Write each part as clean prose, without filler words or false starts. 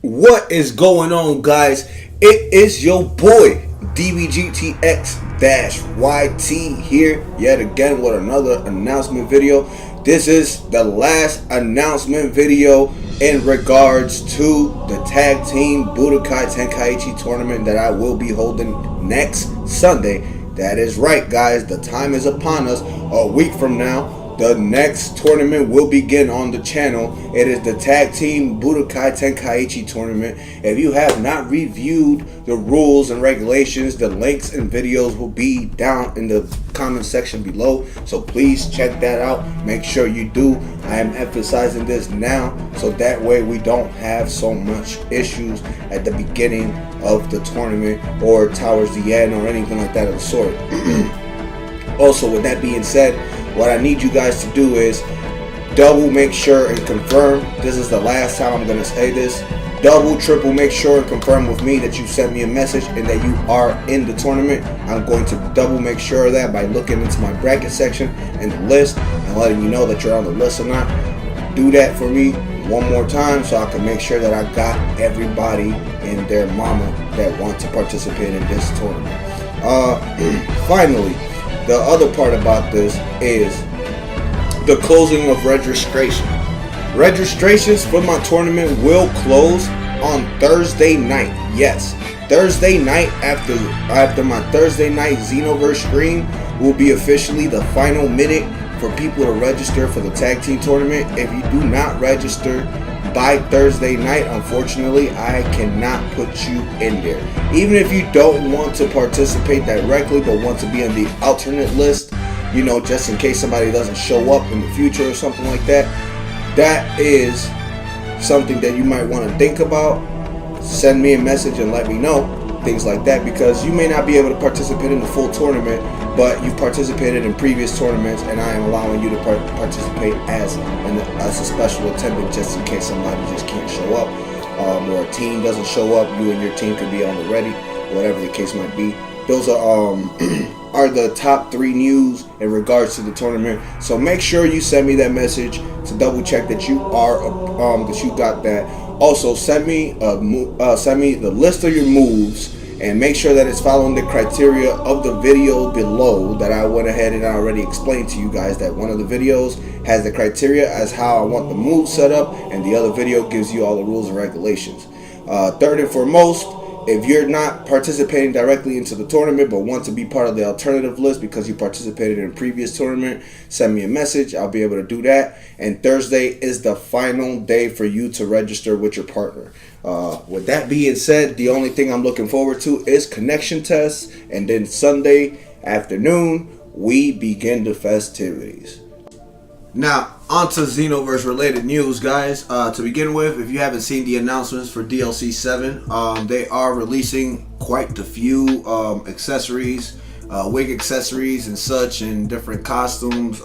What is going on, guys? It is your boy DBGTX-YT here yet again with another announcement video. This is the last announcement video in regards to the tag team Budokai Tenkaichi tournament that I will be holding next Sunday. That is right, guys, the time is upon us. A week from now, the next tournament will begin on the channel. It is the Tag Team Budokai Tenkaichi tournament. If you have not reviewed the rules and regulations, the links and videos will be down in the comment section below. So please check that out. Make sure you do. I am emphasizing this now so that way we don't have so much issues at the beginning of the tournament or towards the end or anything like that of the sort. Also, with that being said, what I need you guys to do is double make sure and confirm. This is the last time I'm going to say this. Double, triple make sure and confirm with me that you sent me a message and that you are in the tournament. I'm going to double make sure of that by looking into my bracket section and the list and letting you know that you're on the list or not. Do that for me one more time so I can make sure that I got everybody and their mama that want to participate in this tournament. Finally, the other part about this is the closing of registration. Registrations for my tournament will close on Thursday night. Yes, Thursday night after my Thursday night Xenoverse stream will be officially the final minute for people to register for the tag team tournament. If you do not register by Thursday night, unfortunately, I cannot put you in there. Even if you don't want to participate directly but want to be on the alternate list, you know, just in case somebody doesn't show up in the future or something like that, that is something that you might want to think about. Send me a message and let me know things like that, because you may not be able to participate in the full tournament, but you've participated in previous tournaments and I am allowing you to participate as a special attendant just in case somebody just can't show up, or a team doesn't show up. You and your team could be on the ready, whatever the case might be. Those are the top 3 news in regards to the tournament. So make sure you send me that message to double check that you are that you got that. Also, send me the list of your moves and make sure that it's following the criteria of the video below that I went ahead and I already explained to you guys. That one of the videos has the criteria as how I want the move set up, and the other video gives you all the rules and regulations. Third and foremost, if you're not participating directly into the tournament but want to be part of the alternative list because you participated in a previous tournament, send me a message. I'll be able to do that. And Thursday is the final day for you to register with your partner. With that being said, the only thing I'm looking forward to is connection tests. And then Sunday afternoon, we begin the festivities. Now, on to Xenoverse related news, guys. To begin with, if you haven't seen the announcements for DLC7, they are releasing quite a few accessories, wig accessories and such, and different costumes.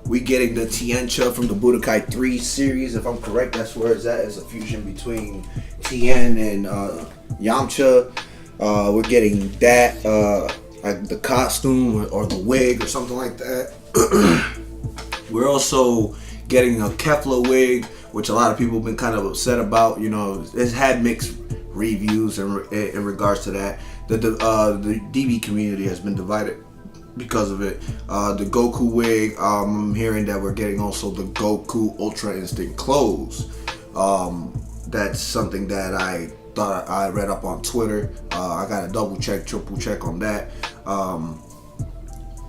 We getting the Tiencha from the Budokai 3 series, if I'm correct. That's where it's at. It's a fusion between Tien and Yamcha. We're getting that, like the costume or the wig or something like that. We're also getting a Kefla wig, which a lot of people have been kind of upset about. You know, it's had mixed reviews in regards to that. The DB community has been divided because of it. The Goku wig, I'm hearing that we're getting also the Goku Ultra Instinct clothes. That's something that I thought I read up on Twitter. I got to double check, triple check on that.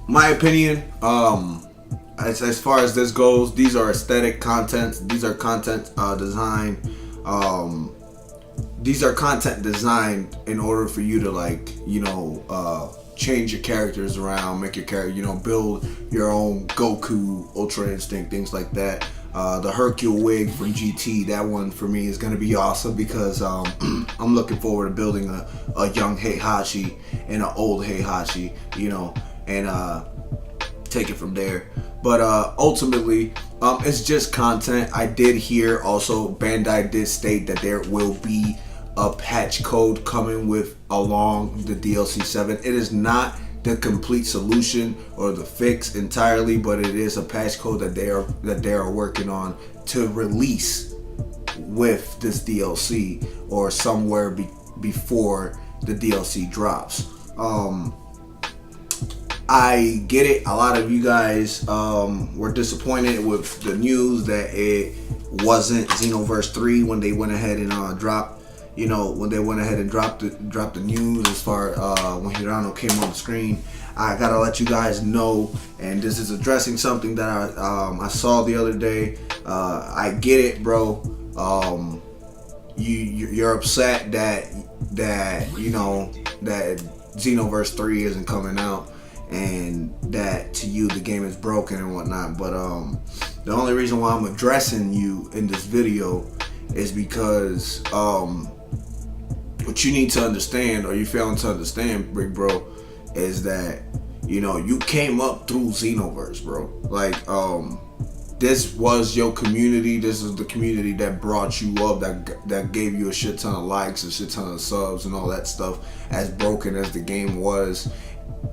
My opinion, as far as this goes, these are aesthetic content. These are content design. These are content designed in order for you to, like, you know, change your characters around, make your character, you know, build your own Goku Ultra Instinct, things like that. The Hercule wig from GT, that one for me is going to be awesome because I'm looking forward to building a young Heihachi and an old Heihachi, you know, and take it from there. But ultimately, it's just content. I did hear also Bandai did state that there will be a patch code coming with along the DLC7. It is not the complete solution or the fix entirely, but it is a patch code that they are working on to release with this DLC or somewhere before the DLC drops. I get it. A lot of you guys were disappointed with the news that it wasn't Xenoverse 3 when they went ahead and dropped, when they went ahead and dropped the news as far when Hirano came on the screen. I gotta let you guys know, and this is addressing something that I saw the other day. I get it, bro. You're upset that Xenoverse 3 isn't coming out, and that to you the game is broken and whatnot. But the only reason why I'm addressing you in this video is because what you need to understand, or you failing to understand, big bro, is that you came up through Xenoverse, bro. Like this was your community. This is the community that brought you up, that gave you a shit ton of likes, a shit ton of subs and all that stuff. As broken as the game was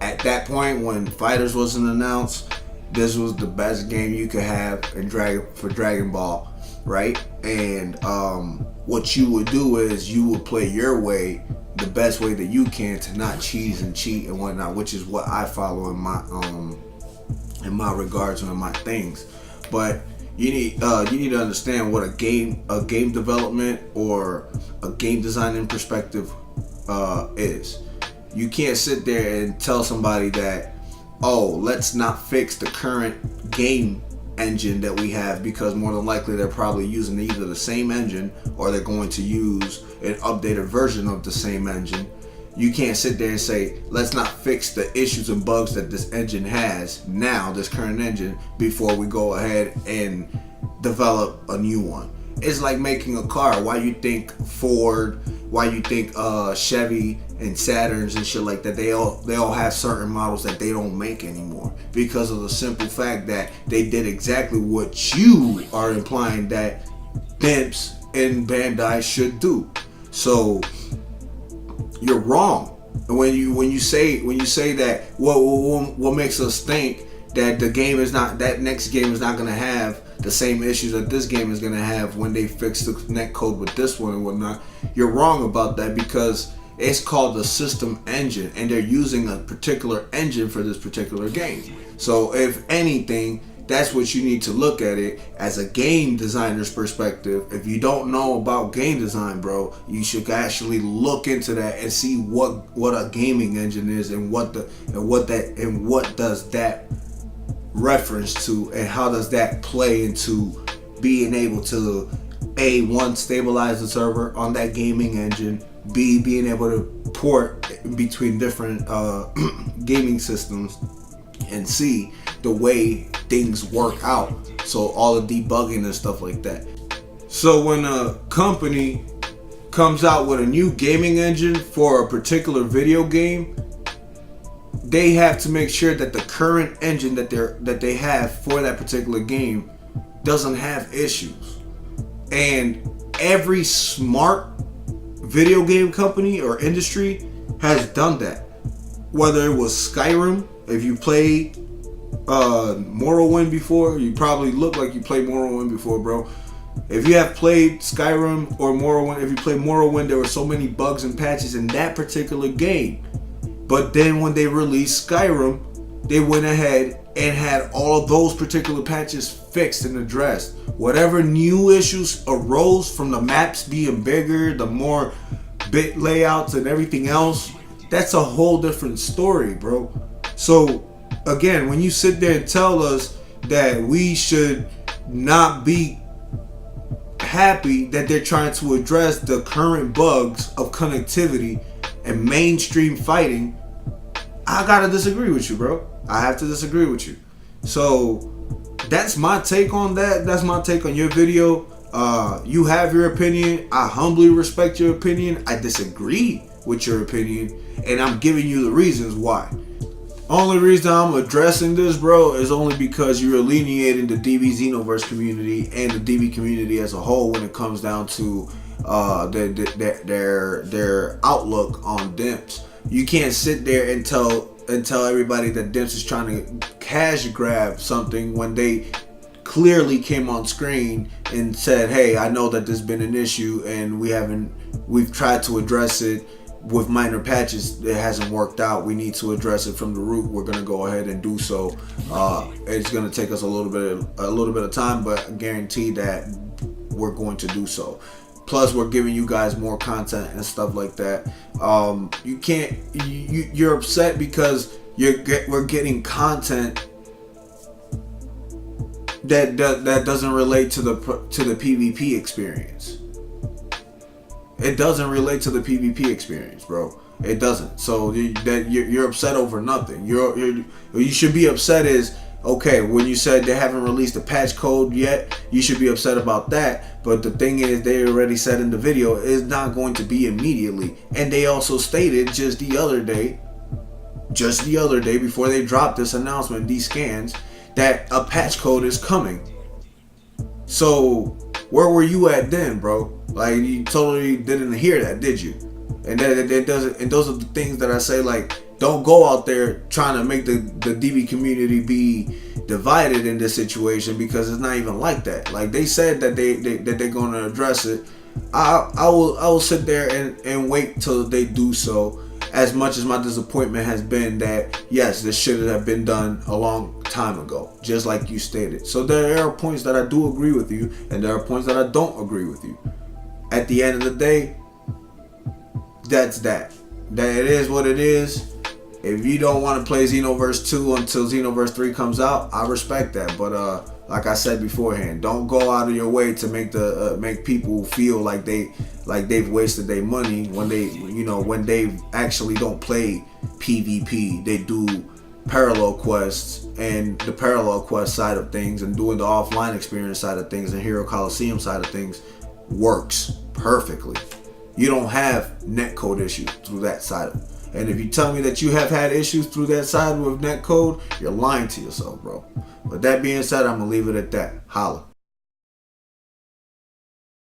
at that point when Fighters wasn't announced, this was the best game you could have in Dragon Ball, right? And what you would do is you would play your way, the best way that you can, to not cheese and cheat and whatnot, which is what I follow in my regards and in my things. But you need to understand what a game development or a game designing perspective is. You can't sit there and tell somebody that, oh, let's not fix the current game engine that we have, because more than likely they're probably using either the same engine or they're going to use an updated version of the same engine. You can't sit there and say, let's not fix the issues and bugs that this engine has now, this current engine, before we go ahead and develop a new one. It's like making a car. Why you think Ford, why you think Chevy and Saturns and shit like that, they all have certain models that they don't make anymore, because of the simple fact that they did exactly what you are implying that Dimps and Bandai should do. So you're wrong when you say that what makes us think that that next game is not going to have the same issues that this game is going to have when they fix the netcode with this one and whatnot. You're wrong about that, because it's called the system engine, and they're using a particular engine for this particular game. So if anything, that's what you need to look at it as a game designer's perspective. If you don't know about game design, bro, you should actually look into that and see what a gaming engine is, and what does that reference to, and how does that play into being able to one, stabilize the server on that gaming engine, B, being able to port between different gaming systems, and C, the way things work out, so all the debugging and stuff like that. So when a company comes out with a new gaming engine for a particular video game, they have to make sure that the current engine that they have for that particular game doesn't have issues. And every smart video game company or industry has done that. Whether it was Skyrim, if you played Morrowind before, you probably look like you played Morrowind before, bro. If you have played Skyrim or Morrowind, if you played Morrowind, there were so many bugs and patches in that particular game. But then when they released Skyrim, they went ahead and had all of those particular patches fixed and addressed. Whatever new issues arose from the maps being bigger, the more bit layouts and everything else, that's a whole different story, bro. So again, when you sit there and tell us that we should not be happy that they're trying to address the current bugs of connectivity and mainstream fighting, I gotta disagree with you, bro. I have to disagree with you. So that's my take on that. That's my take on your video. You have your opinion. I humbly respect your opinion. I disagree with your opinion, and I'm giving you the reasons why. Only reason I'm addressing this, bro, is only because you're alienating the DB Xenoverse community and the DB community as a whole when it comes down to their outlook on Dimps. You can't sit there and tell everybody that Dimps is trying to cash grab something when they clearly came on screen and said, hey, I know that there's been an issue and we've tried to address it with minor patches. It hasn't worked out. We need to address it from the root. We're going to go ahead and do so. It's going to take us a little bit of time, but I guarantee that we're going to do so. Plus, we're giving you guys more content and stuff like that. You're upset because we're getting content that doesn't relate to the PvP experience. It doesn't relate to the PvP experience, bro. It doesn't. So you're upset over nothing. You should be upset is, okay, when you said they haven't released a patch code yet, you should be upset about that. But the thing is, they already said in the video, it's not going to be immediately. And they also stated just the other day before they dropped this announcement, these scans, that a patch code is coming. So where were you at then, bro? Like, you totally didn't hear that, did you? And those are the things that I say, like, don't go out there trying to make the DB community be divided in this situation, because it's not even like that. Like, they said that they're going to address it. I will sit there and wait till they do so. As much as my disappointment has been that, yes, this should have been done a long time ago, just like you stated. So there are points that I do agree with you, and there are points that I don't agree with you. At the end of the day, that's that. That it is what it is. If you don't want to play Xenoverse 2 until Xenoverse 3 comes out, I respect that. But like I said beforehand, don't go out of your way to make people feel like they've wasted their money when they actually don't play PvP. They do parallel quests, and the parallel quest side of things and doing the offline experience side of things and Hero Coliseum side of things works perfectly. You don't have netcode issues through that side of it. And if you tell me that you have had issues through that side with netcode, you're lying to yourself, bro. But that being said, I'm going to leave it at that. Holla.